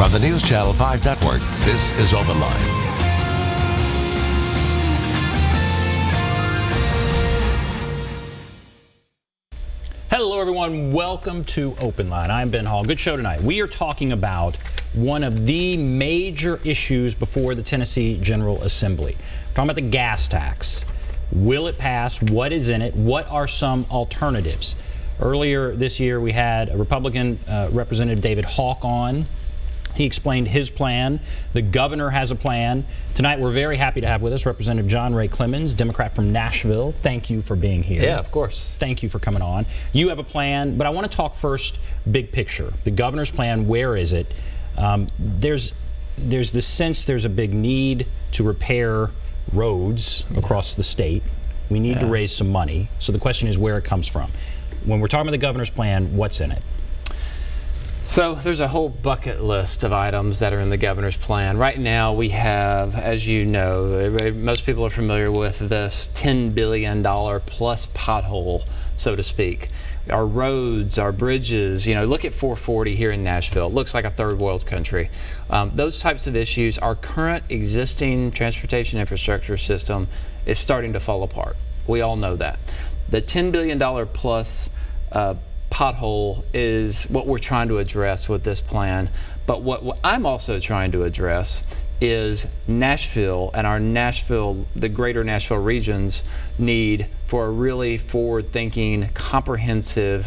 From the News Channel 5 Network, this is OpenLine. Hello everyone, welcome to OpenLine. I'm Ben Hall. Good show tonight. We are talking about one of the major issues before the Tennessee General Assembly. We're talking about the gas tax. Will it pass? What is in it? What are some alternatives? Earlier this year we had a Republican Representative David Hawk on. He explained his plan. The governor has a plan. Tonight we're very happy to have with us Representative John Ray Clemmons, Democrat from Nashville. Thank you for being here. Yeah, of course. Thank you for coming on. You have a plan, but I want to talk first big picture. The governor's plan, where is it? There's the sense there's a big need to repair roads across the state. We need to raise some money. So the question is where it comes from. When we're talking about the governor's plan, what's in it? So there's a whole bucket list of items that are in the governor's plan. Right now we have, as you know, most people are familiar with this $10 billion plus pothole, so to speak. Our roads, our bridges, you know, look at 440 here in Nashville. It looks like a third world country. Those types of issues, our current existing transportation infrastructure system is starting to fall apart. We all know that. The $10 billion plus pothole is what we're trying to address with this plan. But what I'm also trying to address is Nashville and the greater Nashville region's need for a really forward-thinking, comprehensive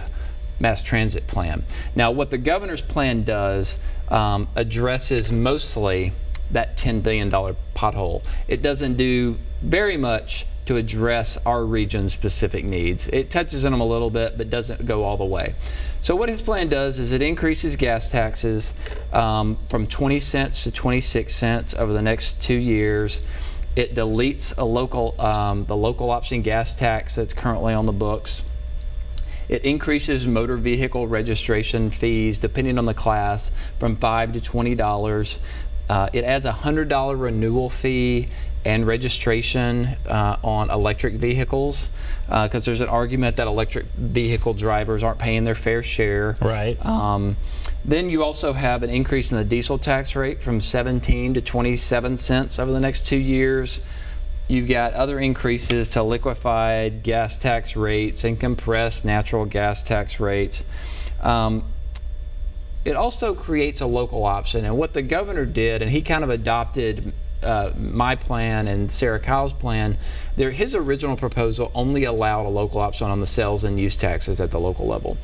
mass transit plan. Now, what the governor's plan does addresses mostly that $10 billion pothole. It doesn't do very much to address our region's specific needs. It touches on them a little bit, but doesn't go all the way. So what his plan does is it increases gas taxes from 20 cents to 26 cents over the next 2 years. It deletes the local option gas tax that's currently on the books. It increases motor vehicle registration fees, depending on the class, from $5 to $20. It adds a $100 renewal fee and registration on electric vehicles, because there's an argument that electric vehicle drivers aren't paying their fair share. Right. Then you also have an increase in the diesel tax rate from 17 to 27 cents over the next 2 years. You've got other increases to liquefied gas tax rates and compressed natural gas tax rates. It also creates a local option, and what the governor did, and he kind of adopted my plan and Sarah Kyle's plan, his original proposal only allowed a local option on the sales and use taxes at the local level.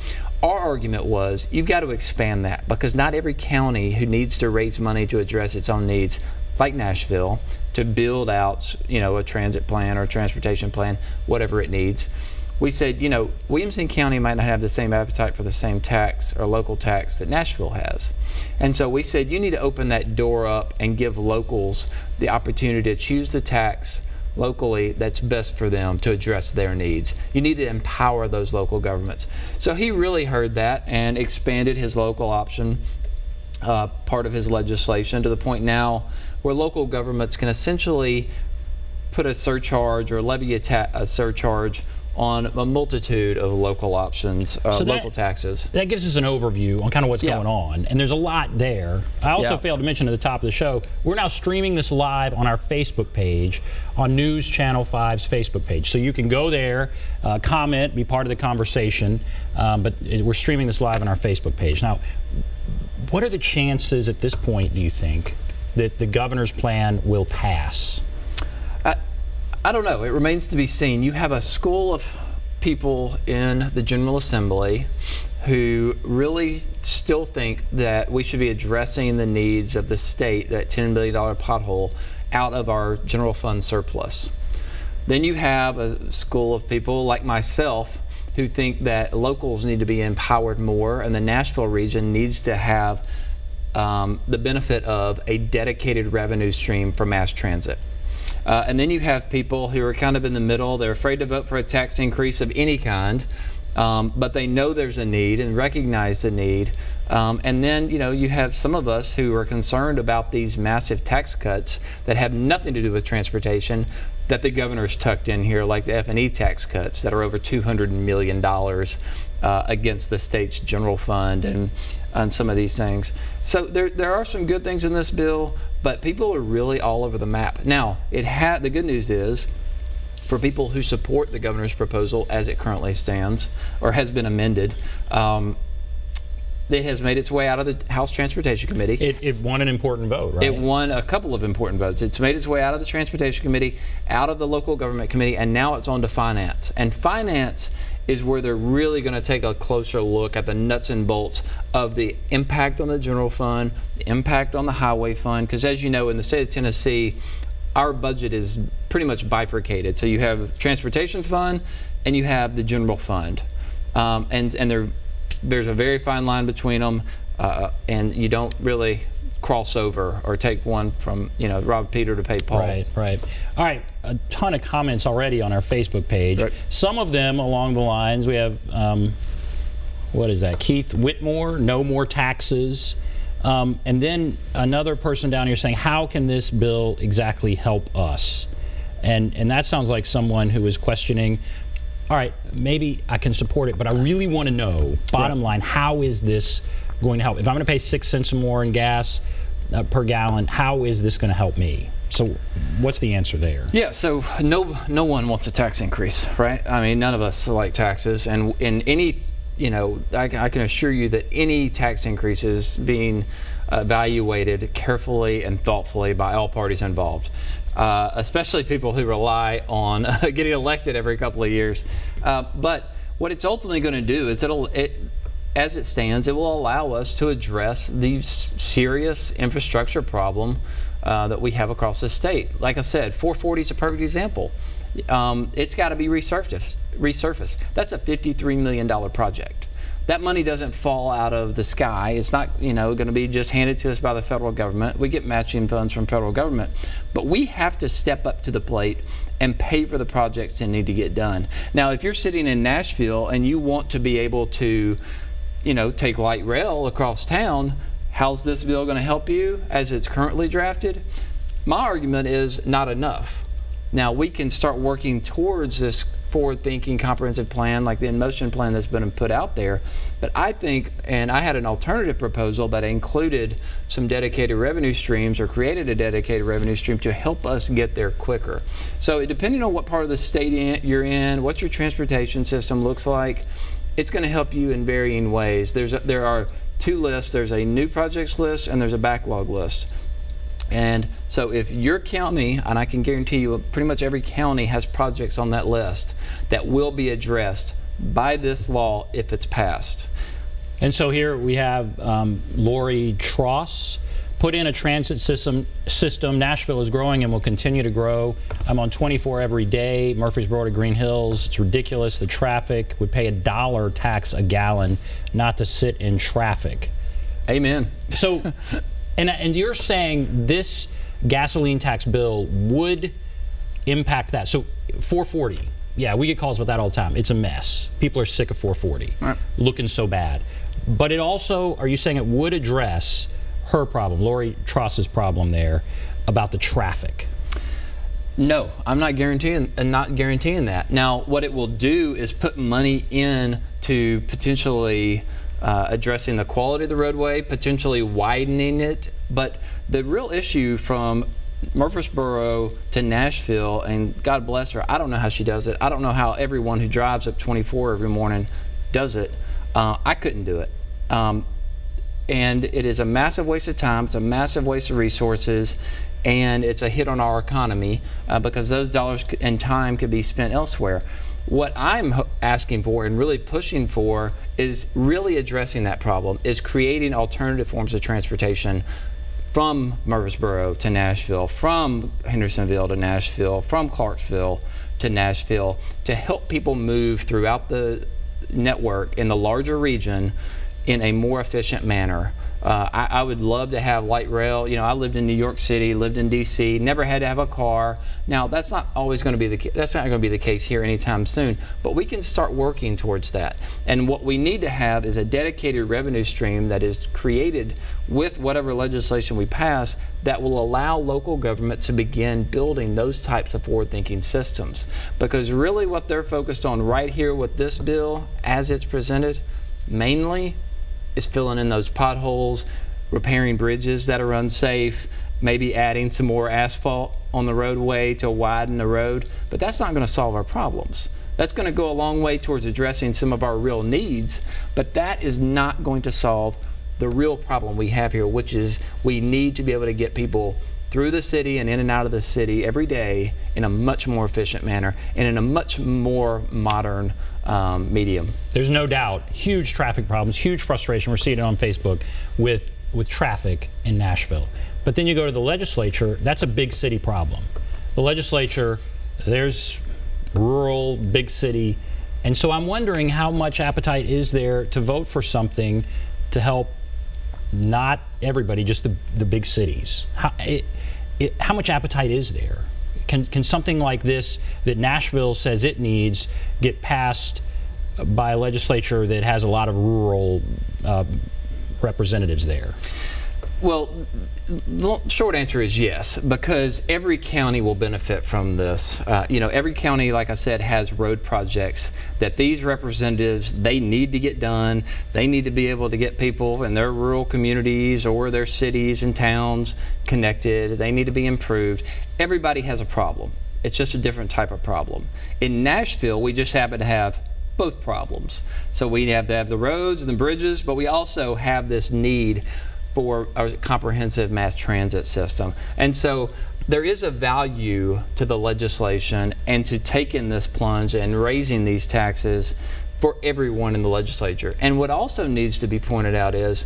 Our argument was you've got to expand that, because not every county who needs to raise money to address its own needs, like Nashville, to build out, you know, a transit plan or a transportation plan, whatever it needs. We said, you know, Williamson County might not have the same appetite for the same tax or local tax that Nashville has. And so we said, you need to open that door up and give locals the opportunity to choose the tax locally that's best for them to address their needs. You need to empower those local governments. So he really heard that and expanded his local option, part of his legislation, to the point now where local governments can essentially put a surcharge or levy a surcharge on a multitude of local options, local taxes. That gives us an overview on kind of what's going on, and there's a lot there. I also failed to mention at the top of the show, we're now streaming this live on our Facebook page, on News Channel 5's Facebook page. So you can go there, comment, be part of the conversation, but we're streaming this live on our Facebook page. Now, what are the chances at this point, do you think, that the governor's plan will pass? I don't know. It remains to be seen. You have a school of people in the General Assembly who really still think that we should be addressing the needs of the state, that $10 billion pothole, out of our general fund surplus. Then you have a school of people like myself who think that locals need to be empowered more, and the Nashville region needs to have the benefit of a dedicated revenue stream for mass transit. And then you have people who are kind of in the middle. They're afraid to vote for a tax increase of any kind, but they know there's a need and recognize the need. And then, you know, you have some of us who are concerned about these massive tax cuts that have nothing to do with transportation that the governor's tucked in here, like the F&E tax cuts that are over $200 million against the state's general fund and some of these things. So there are some good things in this bill, but people are really all over the map. Now, the good news is, for people who support the governor's proposal as it currently stands, or has been amended, it has made its way out of the House Transportation Committee. It won an important vote, right? It won a couple of important votes. It's made its way out of the Transportation Committee, out of the Local Government Committee, and now it's on to Finance. And Finance is where they're really going to take a closer look at the nuts and bolts of the impact on the general fund, the impact on the highway fund, because as you know, in the state of Tennessee, our budget is pretty much bifurcated. So you have transportation fund and you have the general fund, and there's a very fine line between them, and you don't really cross over or take one from rob Peter to pay Paul. Right. All right, a ton of comments already on our Facebook page. Right. Some of them along the lines we have. What is that? Keith Whitmore, no more taxes. And then another person down here saying, how can this bill exactly help us? And that sounds like someone who is questioning, all right, maybe I can support it, but I really want to know, bottom line, how is this going to help? If I'm going to pay 6 cents more in gas per gallon, how is this going to help me? So what's the answer there? Yeah, so no one wants a tax increase, right? I mean, none of us like taxes, and in any I can assure you that any tax increase is being evaluated carefully and thoughtfully by all parties involved, especially people who rely on getting elected every couple of years. But what it's ultimately going to do is as it stands, it will allow us to address the serious infrastructure problem that we have across the state. Like I said, 440 is a perfect example. It's got to be resurfaced. That's a $53 million project. That money doesn't fall out of the sky. It's not, going to be just handed to us by the federal government. We get matching funds from federal government, but we have to step up to the plate and pay for the projects that need to get done. Now, if you're sitting in Nashville and you want to be able to, take light rail across town, how's this bill going to help you as it's currently drafted? My argument is not enough. Now, we can start working towards this forward-thinking comprehensive plan, like the in-motion plan that's been put out there. But I think, and I had an alternative proposal that included some dedicated revenue streams, or created a dedicated revenue stream to help us get there quicker. So depending on what part of the state you're in, what your transportation system looks like, it's going to help you in varying ways. There are two lists. There's a new projects list and there's a backlog list. And so if your county, and I can guarantee you pretty much every county has projects on that list that will be addressed by this law if it's passed. And so here we have Lori Tross, put in a transit system. Nashville is growing and will continue to grow. I'm on 24 every day, Murfreesboro to Green Hills. It's ridiculous. The traffic would pay $1 tax a gallon not to sit in traffic. Amen. So. And you're saying this gasoline tax bill would impact that. So 440, yeah, we get calls about that all the time. It's a mess. People are sick of 440, right, looking so bad. But it also, are you saying it would address her problem, Lori Tross's problem there, about the traffic? No, I'm not guaranteeing that. Now, what it will do is put money in to potentially addressing the quality of the roadway, potentially widening it. But the real issue from Murfreesboro to Nashville, and God bless her, I don't know how she does it. I don't know how everyone who drives up 24 every morning does it. I couldn't do it. And it is a massive waste of time. It's a massive waste of resources. And it's a hit on our economy because those dollars and time could be spent elsewhere. What I'm asking for and really pushing for is really addressing that problem, is creating alternative forms of transportation from Murfreesboro to Nashville, from Hendersonville to Nashville, from Clarksville to Nashville, to help people move throughout the network in the larger region in a more efficient manner. I would love to have light rail. You know, I lived in New York City, lived in D.C., never had to have a car. Now, that's not always going to be the case here anytime soon, but we can start working towards that. And what we need to have is a dedicated revenue stream that is created with whatever legislation we pass that will allow local governments to begin building those types of forward-thinking systems. Because really what they're focused on right here with this bill, as it's presented, mainly is filling in those potholes, repairing bridges that are unsafe, maybe adding some more asphalt on the roadway to widen the road. But that's not going to solve our problems. That's going to go a long way towards addressing some of our real needs, but that is not going to solve the real problem we have here, which is we need to be able to get people through the city and in and out of the city every day in a much more efficient manner and in a much more modern medium. There's no doubt huge traffic problems, huge frustration. We're seeing it on Facebook with traffic in Nashville. But then you go to the legislature, that's a big city problem. The legislature, there's rural, big city. And so I'm wondering how much appetite is there to vote for something to help not everybody, just the big cities. How much appetite is there? Can something like this that Nashville says it needs get passed by a legislature that has a lot of rural representatives there? Well, the short answer is yes, because every county will benefit from this. You know, every county, like I said, has road projects that these representatives, they need to get done. They need to be able to get people in their rural communities or their cities and towns connected. They need to be improved. Everybody has a problem. It's just a different type of problem. In Nashville, we just happen to have both problems. So we have to have the roads and the bridges, but we also have this need for a comprehensive mass transit system. And so there is a value to the legislation and to taking this plunge and raising these taxes for everyone in the legislature. And what also needs to be pointed out is,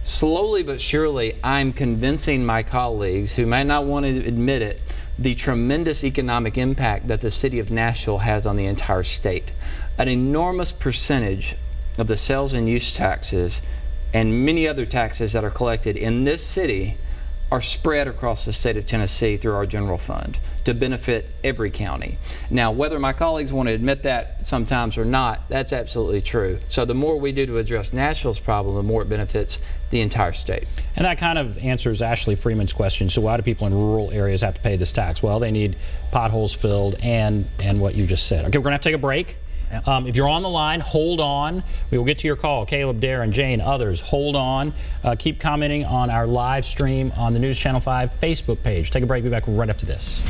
slowly but surely, I'm convincing my colleagues who might not want to admit it, the tremendous economic impact that the city of Nashville has on the entire state. An enormous percentage of the sales and use taxes and many other taxes that are collected in this city are spread across the state of Tennessee through our general fund to benefit every county. Now, whether my colleagues want to admit that sometimes or not, that's absolutely true. So the more we do to address Nashville's problem, the more it benefits the entire state. And that kind of answers Ashley Freeman's question. So why do people in rural areas have to pay this tax? Well, they need potholes filled and what you just said. Okay, we're going to have to take a break. If you're on the line, hold on. We will get to your call. Caleb, Darren, Jane, others, hold on. Keep commenting on our live stream on the News Channel 5 Facebook page. Take a break. Be back right after this.